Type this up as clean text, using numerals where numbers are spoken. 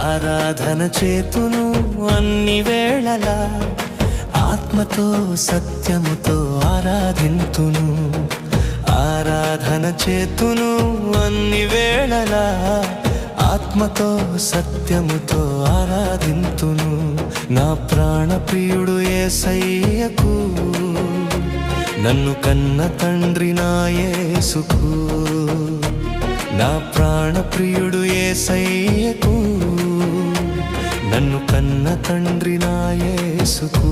ఆరాధన చేతును అన్ని వేళలా, ఆత్మతో సత్యముతో ఆరాధింతును. ఆరాధన చేతును అన్ని వేళలా, ఆత్మతో సత్యముతో ఆరాధింతును. నా ప్రాణప్రియుడు యేసయ్యకు, నన్ను కన్న తండ్రి నా యేసుకు. నా ప్రాణప్రియుడు యేసయ్యకు, నన్ను కన్న తండ్రి నా యేసుకు.